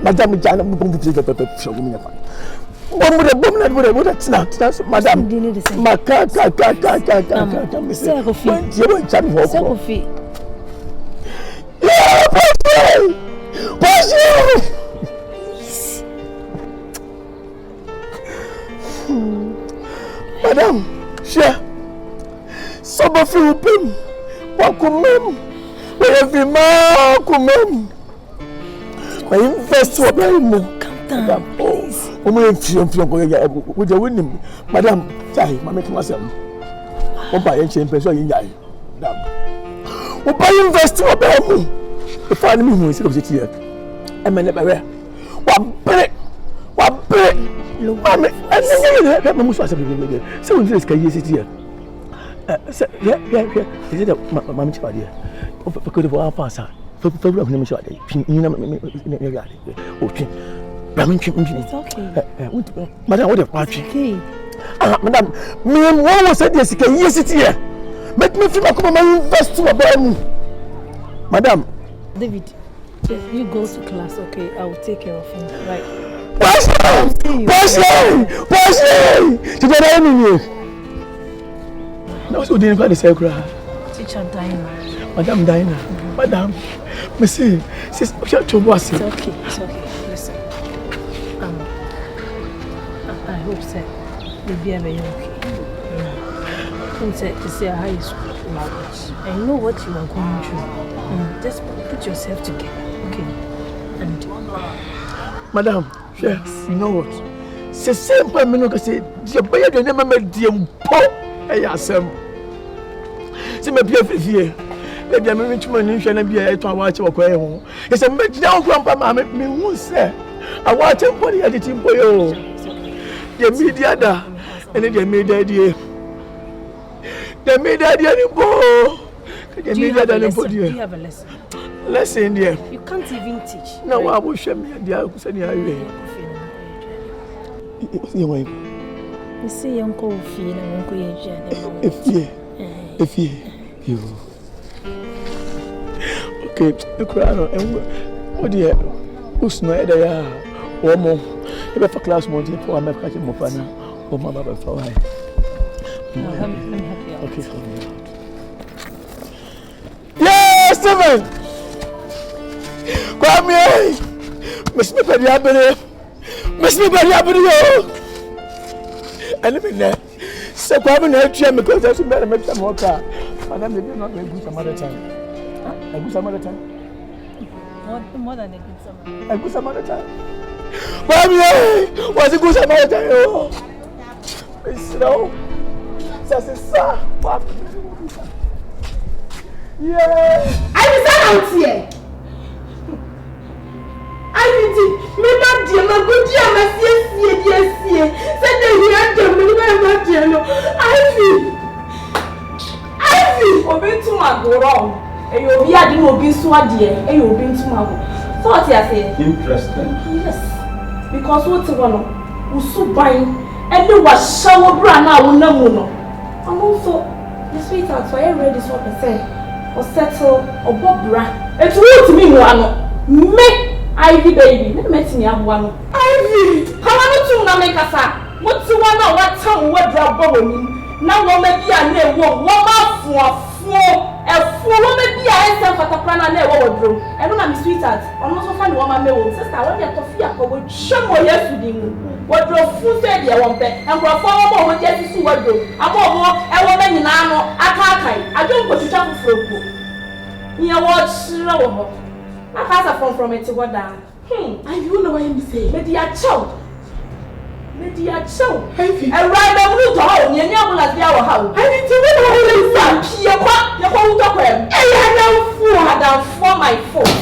Madam Jana Bumbu show me. Madam, Madam, share. Some of you pim. Wakumem. Every man kumem. My invest to a brain. Calm down, please. With the winning. Madam, Jai, my making myself. What by any person in Jai? What by invest to a brain? The family who is of the year. I may never wear. What break? Look, mamma, I said, Mamma was a bit. So, this can use it here. Yeah. Is it a mamma child? Because of our passer. For problem, shot. Okay. It's okay. Madam, what a party. Madam, me and one was said, yes, you can use it here. Make me feel like I'm invest to a brand. Madam, David, you go to class, okay? I will take care of him, right? Pass to the enemy. No, so didn't find the sacred. Teacher Diana. Madam Diana. Madam, Monsieur, sis, to was it. It's okay. Listen. I hope so. You'll be okay. Don't say high school. I know what you are going through. Just put yourself together, okay? And Madam, yes, you know what? C'est simple, mais non que c'est Dieu paye de ne me dire po et asem. C'est me bien fier. Le bien me tu me ni hwe na bia e to awa che wakwa ho. E se me dia okwa pa ma me hu se. Awa che mpo ya diti mpo yo. Ye media da. Ene dia media die. The media dia ni bo. Do you have a lesson? Lesson there. You can't even teach. No, I will show me the outside. You see, Uncle Fee and Uncle if you. Okay, the crown and what dear, who's no idea or more. If I for class more for I'm catching more fun or my mother for I. Okay, for me. Yes, Steven! Come here! Miss me by the avenue! And I'm in there. So come in here, because there's a better make some more car. And I'm not going to some other time. I go some other time. More than a good summer. I go some other time. Come here! What's a good some other time? It's slow. Sir. Yeah! I was out here! I did me not dear, my good dear, my yes. Said they hear them, my dear. Ivy! Obey to my go wrong. And you'll be adding be so dear, and you'll be to my go. Thought I say. Interesting. Yes. Because what's one who's so buying, and you was shower brand now, no. I'm also the sweetheart, so I read this 1%. Or settle or bobra. It's what me one. Me Ivy baby. Let me see me have one. Ivy. How am I to na make us? What's the one now? What time we drop bomb? Now we may be a name. One a fool may be a answer for the plan and never wardrobe. And when I'm sweetheart, I'm also find one my own sister. I want to fear for what show more yesterday. What drove food said you want and for a former with Jessie wardrobe. I'm more a woman in armor. I don't go to travel for a book. You watch slow. I pass a phone from it to go down. I don't know what you say. Maybe a chow. And right now, we don't know. You're not like our house. I need to know what you say. You're going to them. I don't for my phone.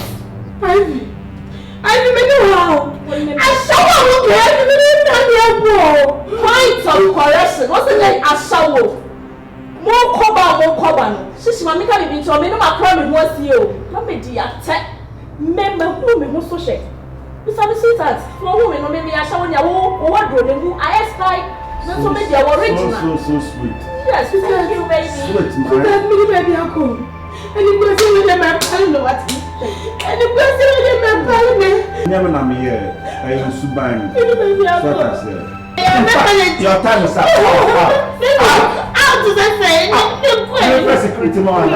I don't know. I saw point of correction. What's the name? I saw more cover. She's my maker in to me. No, my crime was you. Not me, dear. Member who so shake. It's a sweetheart. For women, maybe I saw your wardrobe. I asked, not so many original. So sweet. Yes, thank you, baby. Sweet, man. Baby, I'll come. And you go see me, I don't know what. And the person in my parliament. Never know me here. I am Subani. Your time is up. Out to the same. You're security man.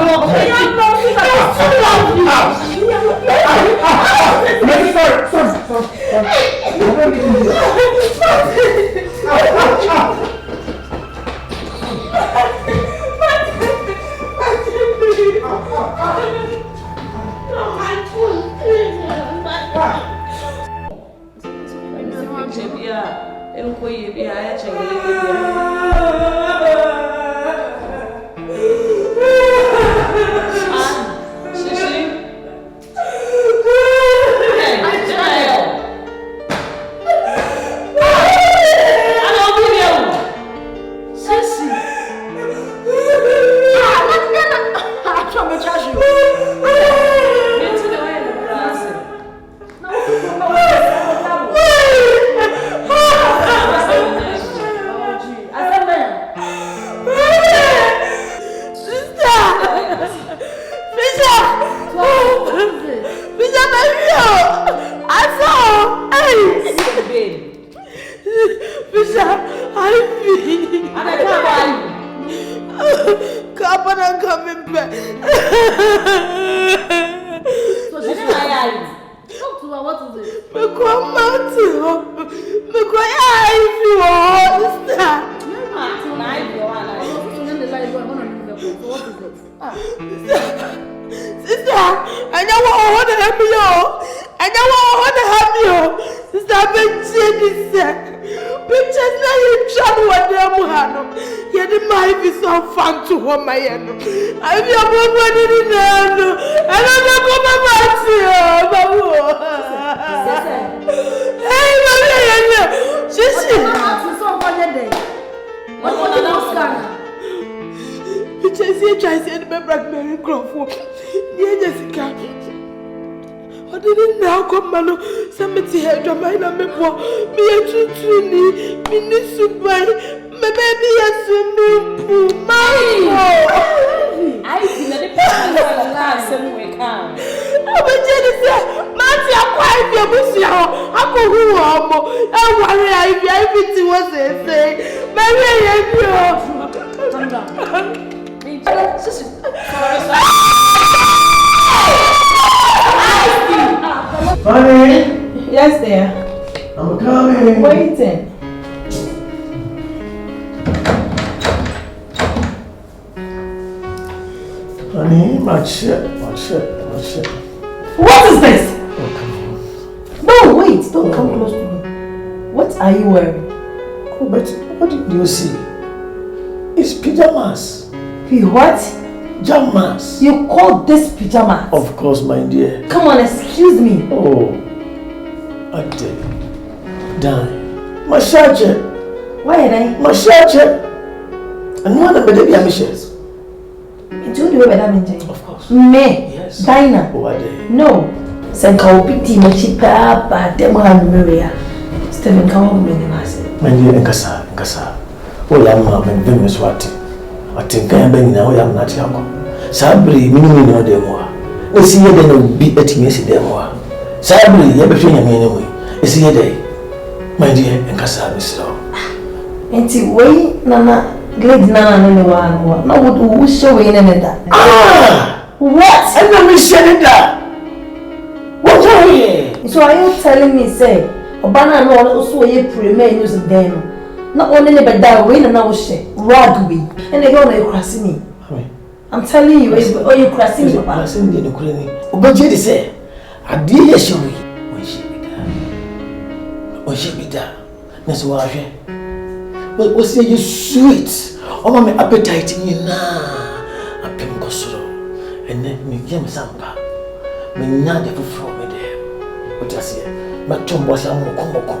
Honey? Yes, dear. I'm coming. Waiting. Honey, my shit. What is this? Oh, come on. No, wait. Don't come close to me. What are you wearing? Oh, but what did you see? It's pajamas. What? Pajamas. You call this pajamas? Of course, my dear. Come on, excuse me. Oh, I did. Die. My shirt. Why are they? My shirt. And one of the baby amishes. It's only way that means. Of course. Me. Yes. Dinah. Oh, I did. No. Senka opiti mo chipa ba demo hanuria. Steven kawo mwenye mase. My dear, nkasa. Oh, ya mama, mwenye swati. Atinka ya benyi na oh ya mnati yako. Sabri, mini no demo. Esi ye de no bi etimi esi demo. Sabri, ye be hwe nyame ne mu. Esi ye de. My dear, nkasa misro. Enti wei nana glade nana no wa no. Na wo show we nene da. Ah! What? And then we said that. What are you? So are you telling me say Obana no also ye premier news them. Not only the bad way na wo she rugby. And they go na you crossing me. I'm telling you, oh you crossing me. Crossing the Ukraine. Obaje dey say ade ye show we. When she be there. Na so wa hwe. But say you sweet. O me appetite ni na. Apem kosoro. And then me game sampa. Me nya de fufuro me there. What I say? Ma chombo sa mo komoko.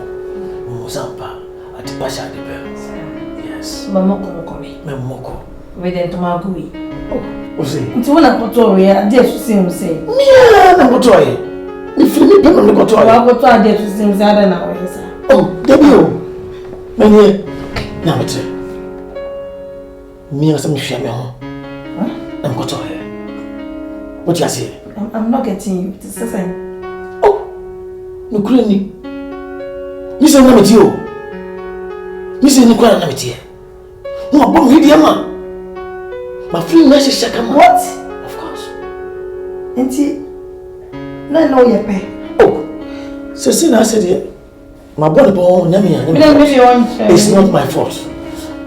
Mo sampa. Ati pasha de be. Yes. Mama komoko me. Me moko. We dey to ma gui. Oh, o say. Nti wona koto we ade su sim say. Me na koto ye. Ni fili pe no koto ye. Wa koto ade su sim say ade na we say. Oh, debi o. Me ni na mete. Me asem hwe me ho. Na koto ye. What you say? I'm not getting you. It is the same. Oh, no cleaning. You say no you. You say no cry na metie. No abom hidi ama. My friend na shaka ma. What? Of course. Enti na no ye pe. Oh. So see na said my body born na me. It's not my fault.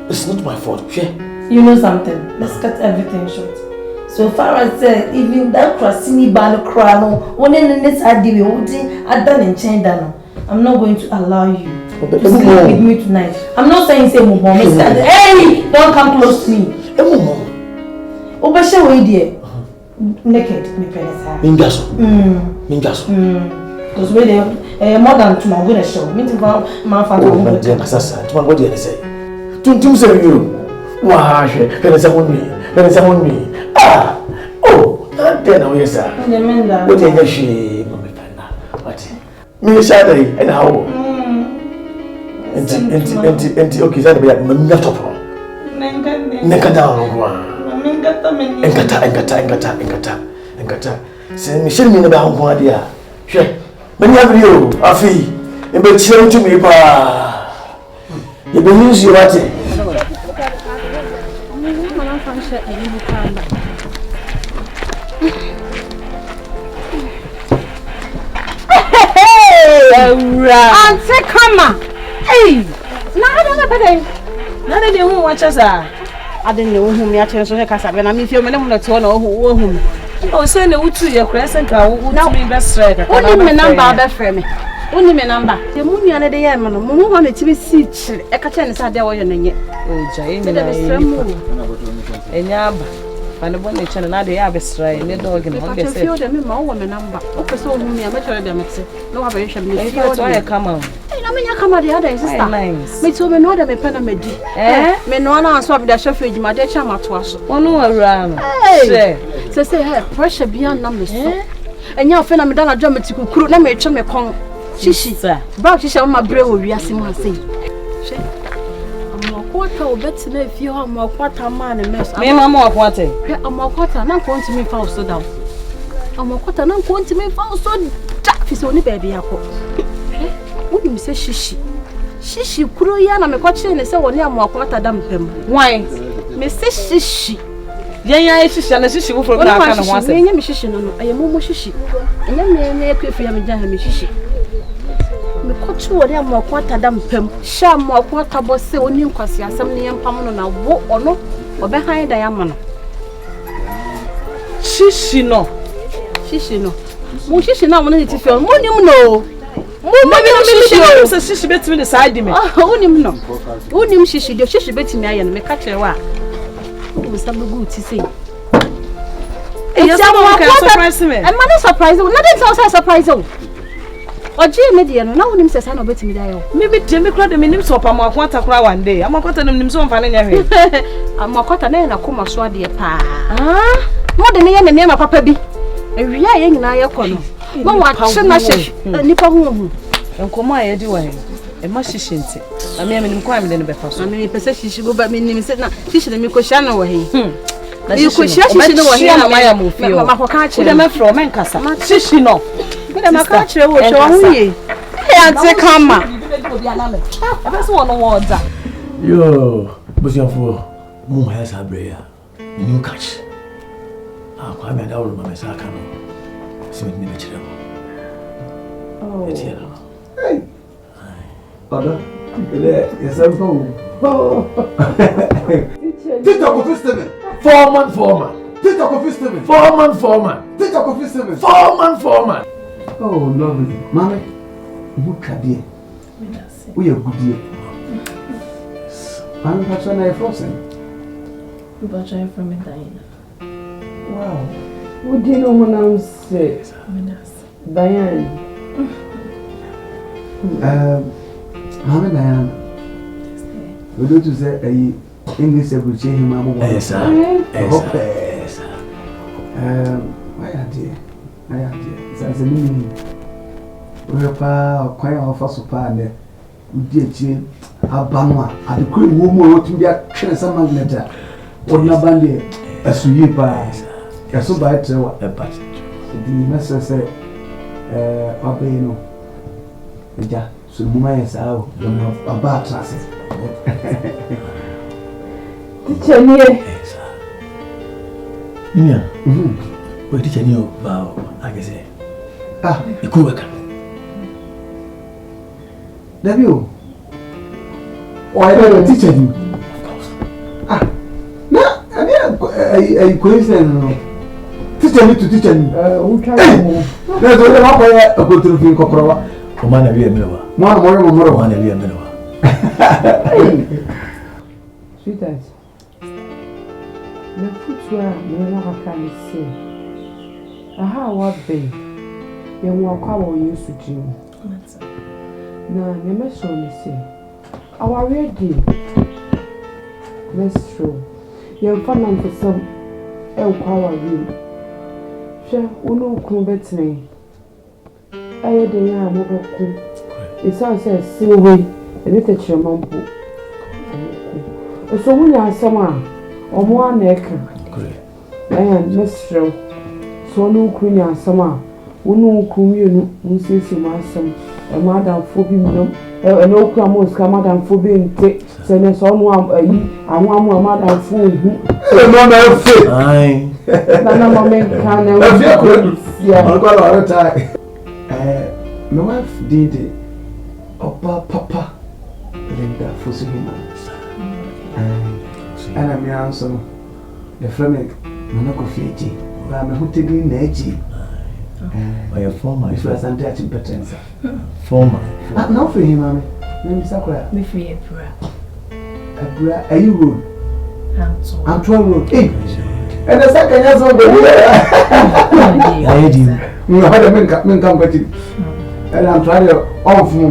It's not my fault. Yeah. You know something? Let's cut everything short. So far as even that Krasini Banokrano, one in this idea, I done in China. I'm not going to allow you to sleep with me tonight. I'm not saying say move home. Hey, don't come close to me. Obasha way there. Naked, me penis. Mingaso. Mingaso. Because we there more than tomorrow gonna show. Me to my father. Assassin. Tomorrow what do you say? Tum say you. Wah, penis me. Ah. Oh, that then oh yes sir. What do you say, Mama Panda? What? Me Saturday and how? And okay, Saturday be me top. Nenga down one. Engata. Say me shall me na ba ho dia. Hwe. Me nya video afi. E be chire to me pa. You be use your what? Auntie, come on. Hey, now they won't watch us. I didn't know whom you are telling us. I mean, if you're not to know who. Oh, send a wood to your crescent. I will now be best friend. Only my number, best friend. Only my number. The moon and the Yaman, Moon wanted to be siege. A catch and there was an oh, Jane, and Yab. And the one they channel now they have a stray, and the dog and all this. You them my woman number. Okay, so me, I'm better than no aberration. If I come out. I mean, I come out the other sister. Me told me no that me pen me di. Me no na swap the chauffeur my dear chama to us. One no around. Say hey, pressure beyond numbers. And your friend I'm done a dramatic crew. Let me try me con. Shishi, Brown Shisha, my brave will be as him say. What will bet to know if you are more quarter man and mess. Me, Mamma, what? I'm a quarter, not going to me fall so down. I'm a quarter, not going to me fall so jack is only baby. What you say, Shishi? Shishi, Kuroyan, I'm a quarter and so near more quarter damn him. Why, Mr. Shishi? Yeah, Shishi, and Shishi will forget. I am Shishi, I am almost Shishi. And then may if you have done Shishi. Me kochu ori am kwata da mpem sha am kwata bo se oni nkwasi asem ne yempam no na wo ono obe han da ya ma no shishi no mo shishi na mo ne ti fe mo nim no mo shishi so shishi betimi the side me onim no onim shishi de shishi betimi aye no me ka kire wa mo sabu gu ti sei surprise me. And man surprise you. Nothing else surprise you. Oji media no na wonim se sa na obetimi da yo. Me be dem kra de menim so pa ma kwata kra one day. Amakwata no menim so mfa na nya hwe. Amakwata na koma so ade pa. Mo de ne ye ne ma papa bi. Ewia ye nyina ye kɔ no. Mo wa che na hye nipa hu. Enkomo a ye di wa he. E ma hye nti. Na me menim kwa me de ne be fa so. Na me pese hye go ba menim se na hye ne me ko hya na wo he. You could share hye no wo he na ma ya mo fi o. Ma ko ka che. De me fro men kasa. Hye no. But I'm catch you with your way. Hey, come on. Yo, but you're for Moon has a brayer. New catch. I'm coming out of my sacano. Sweet me, oh, hey, Father, yes, I'm home. TikTok of Festival. Foreman. TikTok of Festival. Foreman. TikTok of Festival. Foreman. Oh, lovely. Mommy, look at you. We are good here. I'm passing a frozen. You bought from me, Diana. Wow. What do you know when I'm sick? Diane. Mommy Diana. We do to say a English every him. Yes, sir. Why are dear? As a meaning, we are quite of us upon the Udichi, Abama, and the Queen woman to be a some letter, or Nabandi, a sweeper, a so by a The message Obeno. Ja, so muma yes how about transit. Teacher nie. Yeah. But teacher knew about I guess. You could work. W. Why don't teacher you? No, I mean a coincidence. Teacher me to teacher me. Who try to there's only one way a good to think of Omana be a minute. One more One be a minute. Sweetheart. The footwear may not have can say. Aha, what bay? You walk our use to do. Now, you must only say, our ready. That's true. You're fun for some power room. Shall uno come better. I had a young mother cool. It's all says silver, and it's a chairman. So when you are someone or more neck, and Mr. So no queen and summer, who come you, who says you must some, a madam for him, and no cramos come madam for being take, send us on one a ye, and one more madam fool. Aye. None men can I'll go all the time. My wife did it. Papa, Linda Fusima. And I'm answer the Flemic, Monaco Fiji, I'm a hooting Neji. By a former, if I am touching patents. Former. Not for him, mammy. Name Sakura. Me free a bra. Are you rude? I'm 12 road. And the second years of the year, I did. you had a men come with you. And I'm trying to off me.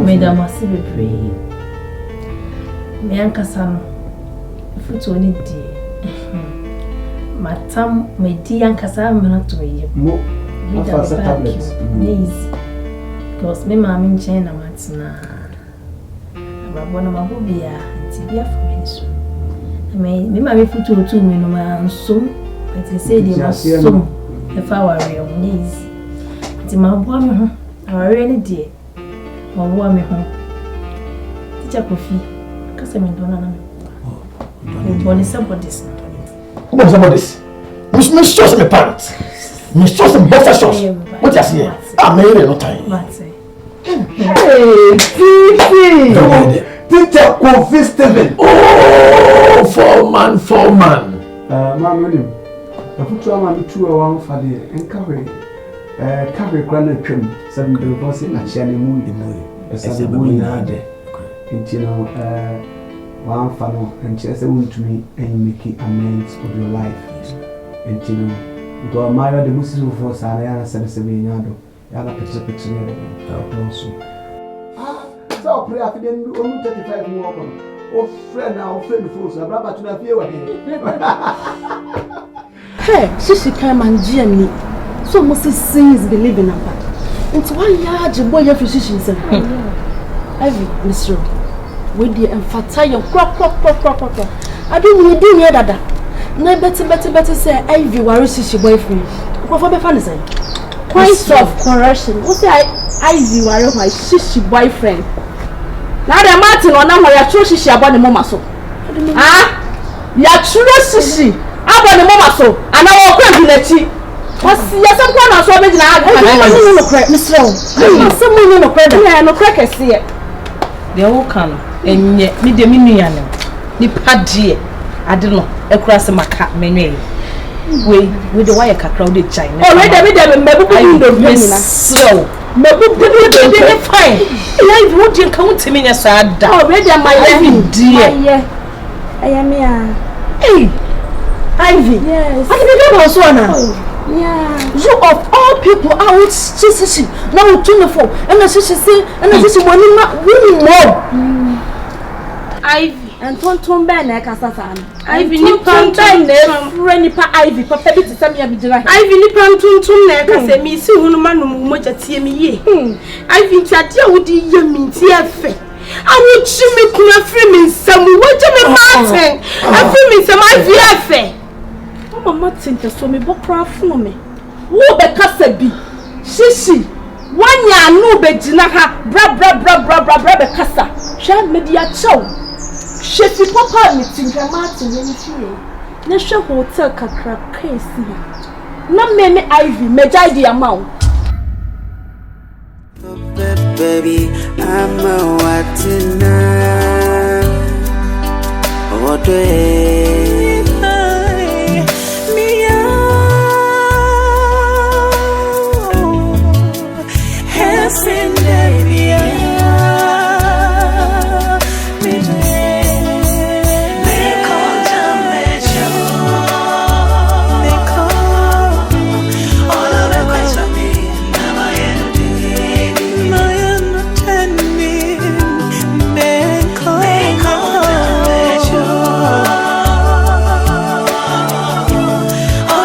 Madam, I see the pray. Me anka sam foot on it. Matam, my dear anka sam, not to me. More tablets. Knees. Because me mamma in China, Matsna. One of my bobby, and Tibia for me soon. I mean, me mammy foot to me no man soon, but they say they must soon. If I were real knees. It's my woman, our really dear. My woman home. Teacher coffee, because I'm in Donna. One is somebody's. What is somebody's? Miss Shows my parents. Miss Shows and better shows. What you see? I'm married no time. Hey, Teacher Coffee Steven. Oh, foreman. Mamma. I put your man to a one for the encourage. Carry granite trim, 7 bills in a shiny moon. As a moon day. And you know, one funnel and chess a wound to me and making amends of your life. And you know, you admire the Muslim for Sarah 77 yard. Yana picture also. So pray after them only 35 more. Oh, friend, now, friend, fools, a brother to appear. Hey, she came and Jenny. So must sins believing about. It's 1 yard your boy every she said. Every Mr. With the emphasize crop. I don't need do near that. No better say Ivy worries she boyfriend. What for be say? Point of correction. What say Ivy worry my shishi boyfriend. Now the Martin on now ya true shishi about the mama so. Ya true shishi about the mama so. And I walk in the what's yes, I'm going to show me the Mr. Someone in the credit. Yeah, no crackers here. They all come and yet me the minion. Nipa dear. I don't know. Across my cat menu. With the wire crowded China. Oh, wait a minute, maybe so. Maybe fine. I wouldn't count to me as I die. Oh, ready, my dear. I am here. Hey, Ivy. Yes. I can also now. Yeah. You of all people out, Jesus. Now 24. And as she say, and as she winning more. Ivy. And Tonton Banner Cassafan. Ivy Nippon Renipa Ivy, Papa to send me a bit. Ivy Nippon Tonton Neck, say me soon, man, much at TME. Ivy Tatia would you tear fair. I would see me free me some. What do you mean, Martin? I feel me some Ivy affair. Mama think so me bokra fun me. Wo be kasa bi. Shishi. Wanya no be gina ha. Bra be kasa. Hwe media chew. Shefi papa me tinka Martin ni fie. Na hwe hotel kakra case ha. Na me ne Ivy meja di amount. Baby, I'm a what tonight. What way?